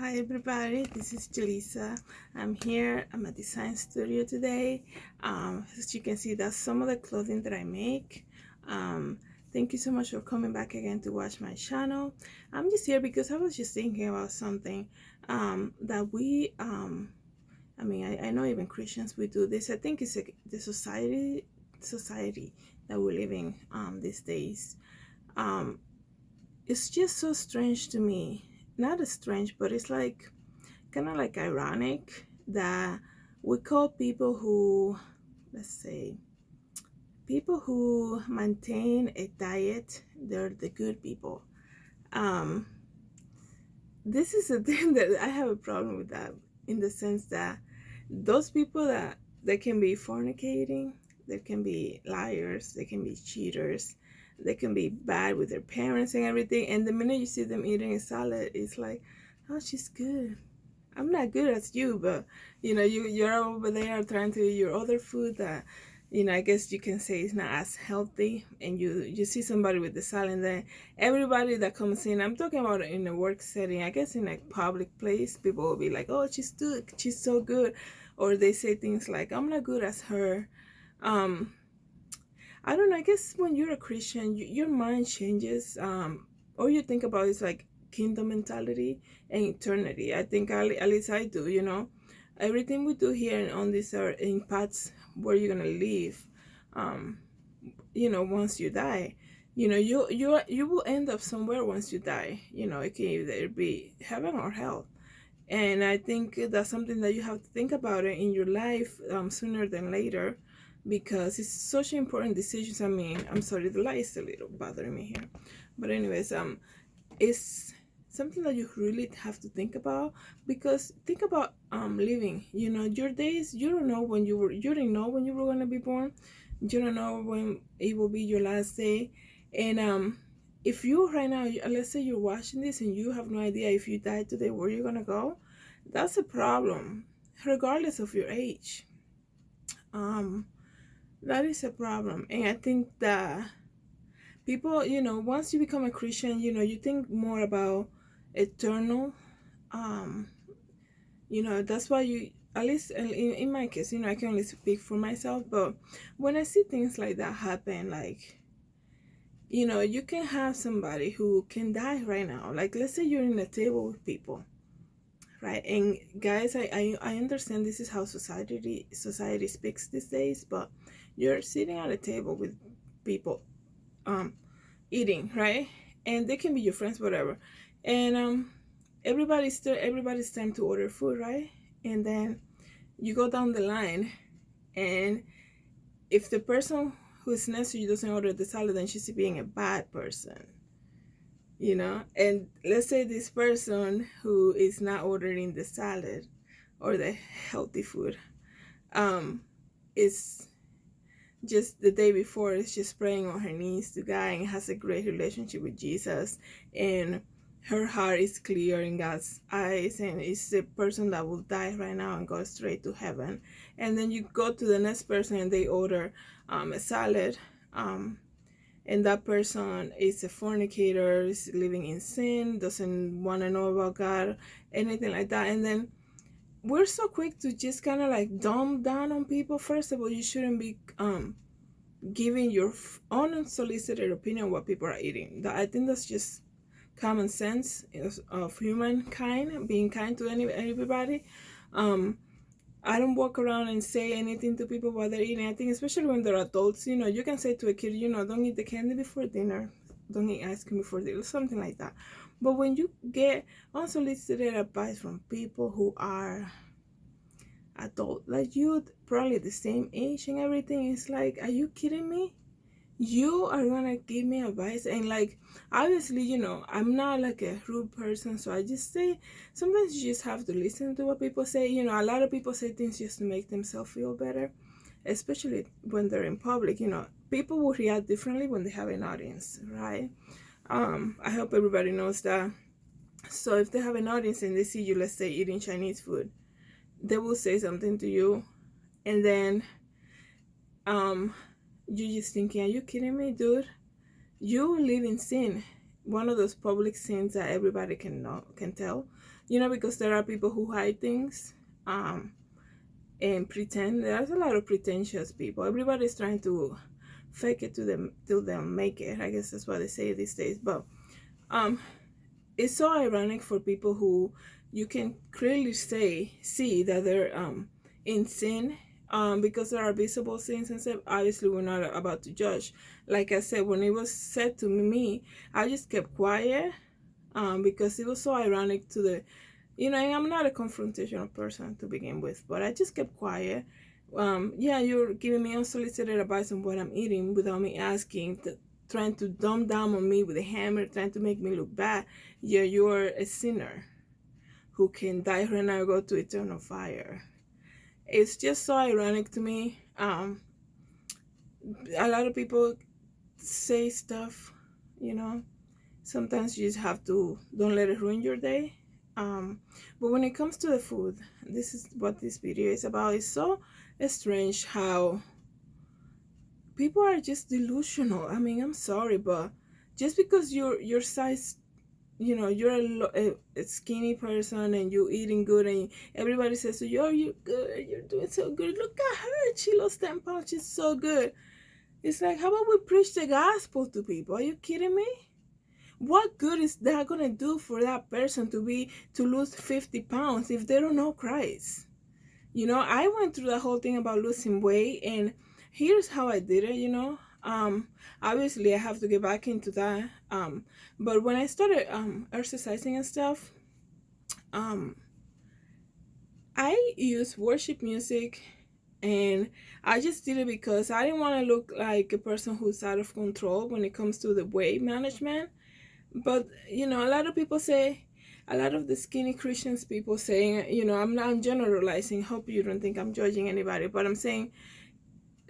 Hi everybody, this is Jelisa. I'm here. I'm at design studio today. As you can see, that's some of the clothing that I make. Thank you so much for coming back again to watch my channel. I'm just here because I was just thinking about something that I know even Christians, we do this. I think it's the society that we're living these days. Um, it's just so strange to me. Not as strange, but it's like kind of like ironic that we call people who, let's say, people who maintain a diet, they're the good people. Um, this is a thing that I have a problem with, that in the sense that those people that they can be fornicating, they can be liars, they can be cheaters, they can be bad with their parents and everything, and the minute you see them eating a salad, it's like, oh, she's good. I'm not good as you, but you're over there trying to eat your other food that I guess you can say is not as healthy, and you see somebody with the salad, and then everybody that comes in, I'm talking about in a work setting, I guess in a public place, people will be like, oh, she's so good, or they say things like, I'm not good as her. um I don't know. I guess when you're a Christian, your mind changes. All you think about is like kingdom mentality and eternity. I think at least I do. Everything we do here on this earth impacts where you're gonna live. Um, once you die, you will end up somewhere once you die. It can either be heaven or hell. And I think that's something that you have to think about it in your life sooner than later, because it's such important decisions. I mean, I'm sorry, the light is a little bothering me here. But anyways, it's something that you really have to think about, because think about living. Your days, you didn't know when you were gonna be born. You don't know when it will be your last day. And if you right now, let's say you're watching this and you have no idea if you die today where you're gonna go, that's a problem, regardless of your age. Um, that is a problem. And I think that people, once you become a Christian, you think more about eternal. Um, that's why at least in my case, I can only speak for myself, but when I see things like that happen, like, you can have somebody who can die right now. Like, let's say you're in a table with people, right? And guys, I understand this is how society speaks these days, but you're sitting at a table with people eating, right? And they can be your friends, whatever. And everybody's time to order food, right? And then you go down the line, and if the person who is next to you doesn't order the salad, then she's being a bad person. And let's say this person who is not ordering the salad or the healthy food is just the day before is just praying on her knees to God and has a great relationship with Jesus, and her heart is clear in God's eyes, and it's the person that will die right now and go straight to heaven. And then you go to the next person and they order a salad, and that person is a fornicator, is living in sin, doesn't want to know about God, anything like that. And then we're so quick to just kind of like dumb down on people. First of all, you shouldn't be giving your unsolicited opinion on what people are eating. I think that's just common sense of humankind, being kind to everybody. I don't walk around and say anything to people while they're eating. I think especially when they're adults, you can say to a kid, don't eat the candy before dinner, don't eat ice cream before dinner, something like that. But when you get unsolicited advice from people who are adult like you, probably the same age and everything, it's like, are you kidding me? You are gonna give me advice? And like, obviously, I'm not like a rude person, so I just say, sometimes you just have to listen to what people say. A lot of people say things just to make themselves feel better, especially when they're in public. People will react differently when they have an audience, right? I hope everybody knows that. So if they have an audience and they see you, let's say, eating Chinese food, they will say something to you, and then you just thinking, are you kidding me, dude? You live in sin, one of those public sins that everybody can tell. you know, because there are people who hide things, and pretend. There's a lot of pretentious people. Everybody's trying to fake it to them till they make it. I guess that's what they say these days. But um, it's so ironic for people who you can clearly see that they're in sin, because there are visible sins and stuff. Obviously, we're not about to judge. Like I said, when it was said to me, I just kept quiet, because it was so ironic to the, you know, and I'm not a confrontational person to begin with, but I just kept quiet. Yeah, you're giving me unsolicited advice on what I'm eating without me asking, trying to dumb down on me with a hammer, trying to make me look bad. Yeah, you're a sinner who can die right now and go to eternal fire. It's just so ironic to me. A lot of people say stuff, you know. Sometimes you just have to don't let it ruin your day. But when it comes to the food, this is what this video is about. It's so strange how people are just delusional. I mean, I'm sorry, but just because your size, you know, you're a skinny person and you're eating good, and everybody says, so you're good, you're doing so good. Look at her, she lost 10 pounds, she's so good. It's like, how about we preach the gospel to people? Are you kidding me? What good is that gonna do for that person to lose 50 pounds if they don't know Christ? You know, I went through the whole thing about losing weight, and here's how I did it, you know. Obviously I have to get back into that. But when I started exercising and stuff, I used worship music, and I just did it because I didn't want to look like a person who's out of control when it comes to the weight management. But, you know, a lot of people say, a lot of the skinny Christians people saying, you know, I'm generalizing. Hope you don't think I'm judging anybody, but I'm saying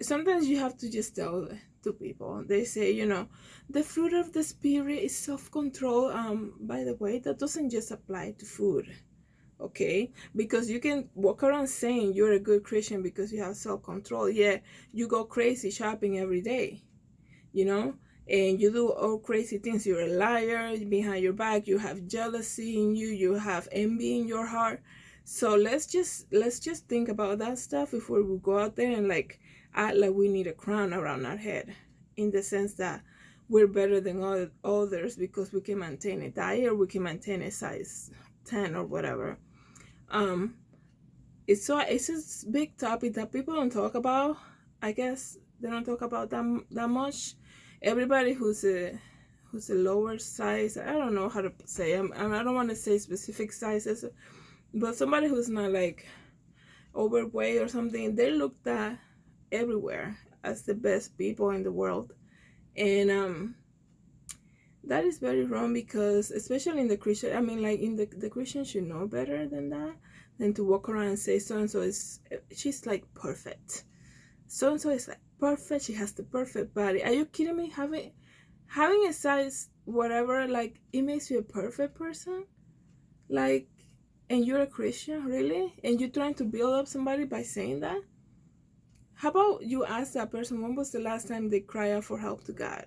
sometimes you have to just tell to people. They say, you know, the fruit of the spirit is self-control. By the way, that doesn't just apply to food, okay? Because you can walk around saying you're a good Christian because you have self-control. Yeah, you go crazy shopping every day, you know, and you do all crazy things. You're a liar. Behind your back you have jealousy in you, you have envy in your heart. So let's just think about that stuff before we go out there and like act like we need a crown around our head, in the sense that we're better than all others because we can maintain a diet or we can maintain a size 10 or whatever. It's a big topic that people don't talk about. I guess they don't talk about that much. Everybody who's a lower size, I don't know how to say, I don't want to say specific sizes, but somebody who's not like overweight or something, they looked at everywhere as the best people in the world. And that is very wrong, because especially in the Christian, I mean, like in the Christian should know better than that, than to walk around and say so-and-so is, she's like perfect. So-and-so is like perfect, she has the perfect body. Are you kidding me? Having a size whatever, like, it makes you a perfect person? Like, and you're a Christian, really? And you're trying to build up somebody by saying that? How about you ask that person, when was the last time they cried out for help to God?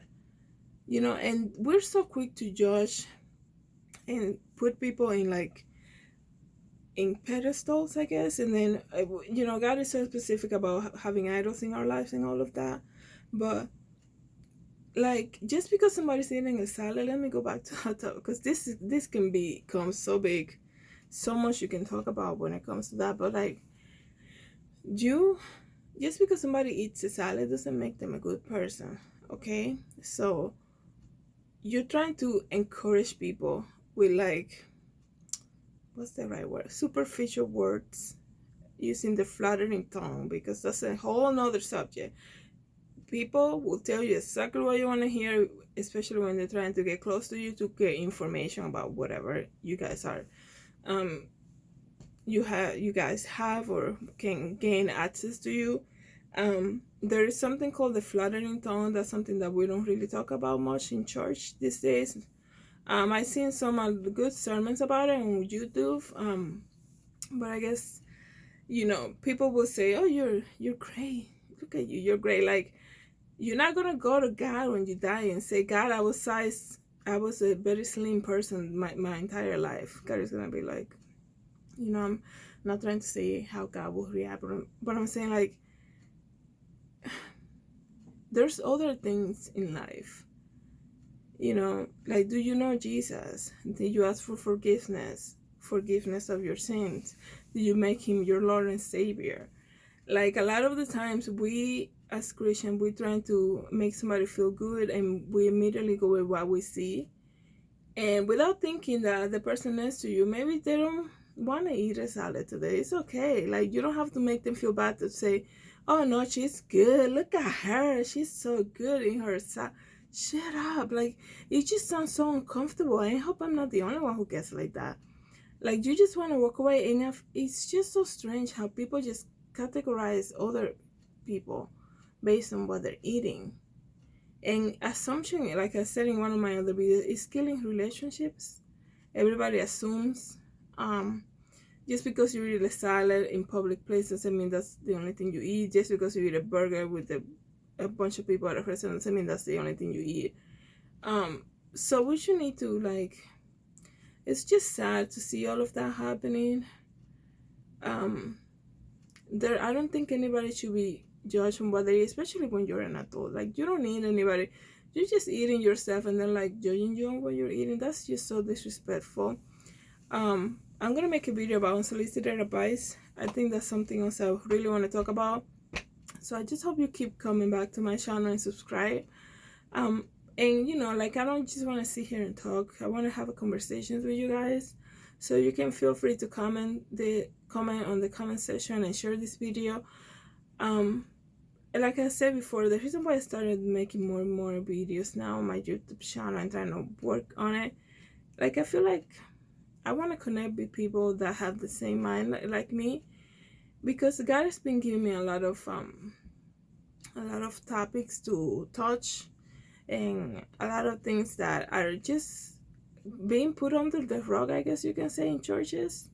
You know, and we're so quick to judge and put people in like in pedestals, I guess. And then, you know, God is so specific about having idols in our lives and all of that. But like, just because somebody's eating a salad, let me go back to hot dog, because this can become so big, so much you can talk about when it comes to that. But like, just because somebody eats a salad doesn't make them a good person, okay? So you're trying to encourage people with like, what's the right word, superficial words, using the flattering tone, because that's a whole nother subject. People will tell you exactly what you want to hear, especially when they're trying to get close to you to get information about whatever you guys are you guys have or can gain access to you. There is something called the flattering tone. That's something that we don't really talk about much in church these days. I've seen some good sermons about it on YouTube, but I guess, you know, people will say, oh, you're great, look at you, you're great. Like, you're not gonna go to God when you die and say, God, I was a very slim person my entire life. God is gonna be like, You know, I'm not trying to say how God will react, but I'm saying like there's other things in life. You know, like, do you know Jesus? Did you ask for forgiveness of your sins? Did you make him your Lord and Savior? Like, a lot of the times we as Christians, we trying to make somebody feel good, and we immediately go with what we see, and without thinking that the person next to you, maybe they don't want to eat a salad today. It's okay. Like, you don't have to make them feel bad to say, oh no, she's good, look at her, she's so good in her salad. Shut up. Like, it just sounds so uncomfortable. I hope I'm not the only one who gets like that. Like, you just want to walk away, and it's just so strange how people just categorize other people based on what they're eating. And assumption, like I said in one of my other videos, is killing relationships. Everybody assumes, just because you eat a salad in public places doesn't mean that's the only thing you eat. Just because you eat a burger with a bunch of people at a restaurant doesn't mean that's the only thing you eat. So we should need to, like, it's just sad to see all of that happening. I don't think anybody should be judged from what they eat, especially when you're an adult. Like, you don't need anybody. You're just eating yourself and then like judging you on what you're eating. That's just so disrespectful. I'm gonna make a video about unsolicited advice. I think that's something else I really want to talk about. So I just hope you keep coming back to my channel and subscribe. And you know, like, I don't just want to sit here and talk. I want to have a conversations with you guys. So you can feel free to comment on the comment section and share this video. And like I said before, the reason why I started making more and more videos now on my YouTube channel and trying to work on it, like, I feel like I want to connect with people that have the same mind like me, because God has been giving me a lot of topics to touch, and a lot of things that are just being put under the rug, I guess you can say, in churches.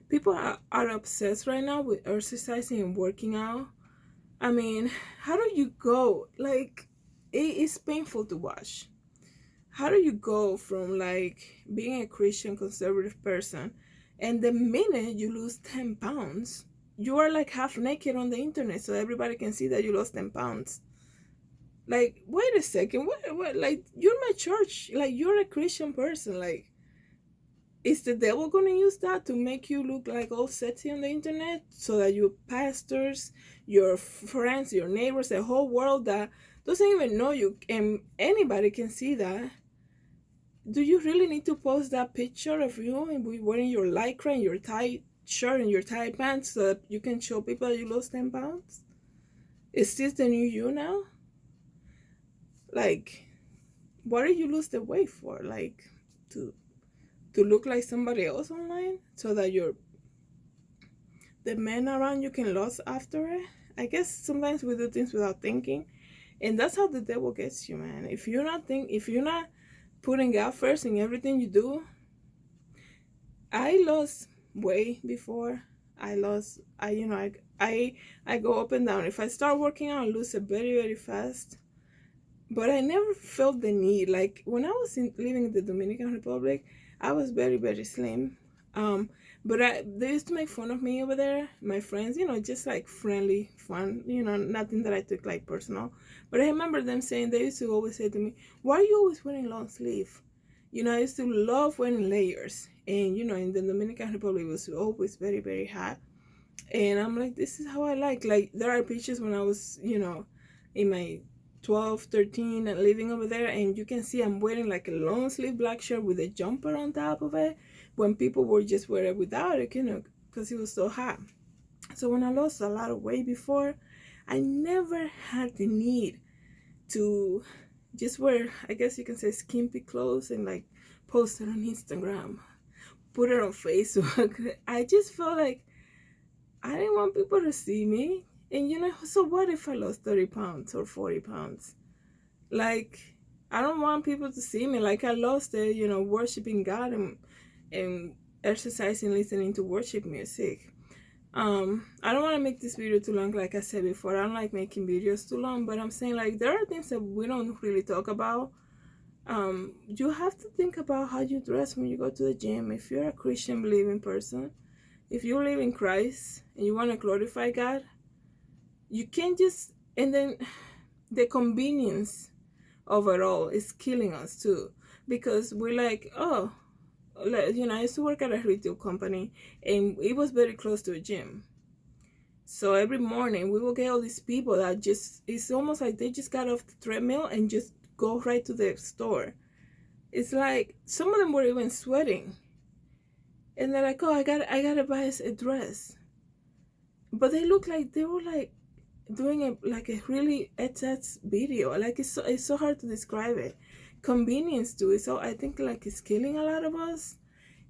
People are obsessed right now with exercising and working out. I mean, how do you go? Like, it's painful to watch. How do you go from, like, being a Christian conservative person, and the minute you lose 10 pounds, you are like half naked on the internet so everybody can see that you lost 10 pounds? Like, wait a second, what, like, you're my church, like, you're a Christian person, like, is the devil gonna use that to make you look like all sexy on the internet so that your pastors, your friends, your neighbors, the whole world that doesn't even know you, and anybody can see that? Do you really need to post that picture of you and wearing your lycra and your tight shirt and your tight pants so that you can show people that you lost 10 pounds? Is this the new you now? Like, what do you lose the weight for? Like, to look like somebody else online so that the men around you can lust after it? I guess sometimes we do things without thinking, and that's how the devil gets you, man. If you're not putting God first in everything you do. I lost weight before. I go up and down. If I start working out, I lose it very, very fast. But I never felt the need. Like, when I was living in the Dominican Republic, I was very, very slim. But they used to make fun of me over there, my friends, just like friendly fun, nothing that I took like personal. But I remember them saying, they used to always say to me, why are you always wearing long sleeve? I used to love wearing layers. And, in the Dominican Republic, it was always very, very hot. And I'm like, this is how I like. Like, there are pictures when I was, in my 12, 13, and living over there, and you can see I'm wearing like a long sleeve black shirt with a jumper on top of it, when people were just wearing it without it, because it was so hot. So when I lost a lot of weight before, I never had the need to just wear, I guess you can say, skimpy clothes and like post it on Instagram, put it on Facebook. I just felt like I didn't want people to see me. And so what if I lost 30 pounds or 40 pounds? Like, I don't want people to see me. Like, I lost it, worshiping God and exercising, listening to worship music. I don't want to make this video too long. Like I said before, I don't like making videos too long, but I'm saying, like, there are things that we don't really talk about You have to think about how you dress when you go to the gym. If you're a Christian believing person, if you live in Christ and you want to glorify God, you can't just, and then the convenience of it all is killing us too, because we're like, oh, you know, I used to work at a retail company and it was very close to a gym. So every morning we will get all these people that just, it's almost like they just got off the treadmill and just go right to the store. It's like some of them were even sweating. And they're like, oh, I gotta buy a dress. But they look like they were like doing a really excess video. Like it's so hard to describe it. Convenience too. So I think like it's killing a lot of us,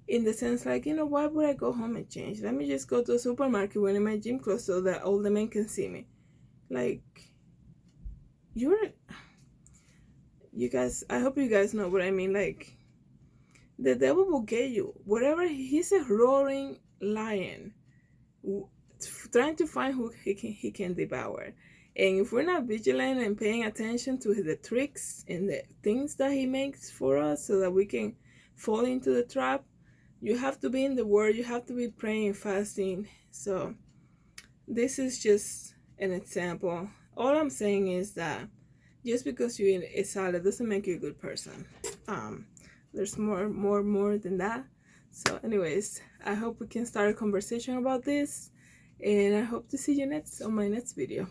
in the sense like, you know, why would I go home and change? Let me just go to a supermarket when in my gym clothes so that all the men can see me. Like, you're, you guys, I hope you guys know what I mean. Like, the devil will get you. Whatever, he's a roaring lion trying to find who he can devour. And if we're not vigilant and paying attention to the tricks and the things that he makes for us so that we can fall into the trap, you have to be in the word, you have to be praying and fasting. So this is just an example. All I'm saying is that just because you eat a salad doesn't make you a good person. There's more than that. So anyways, I hope we can start a conversation about this, and I hope to see you on my next video.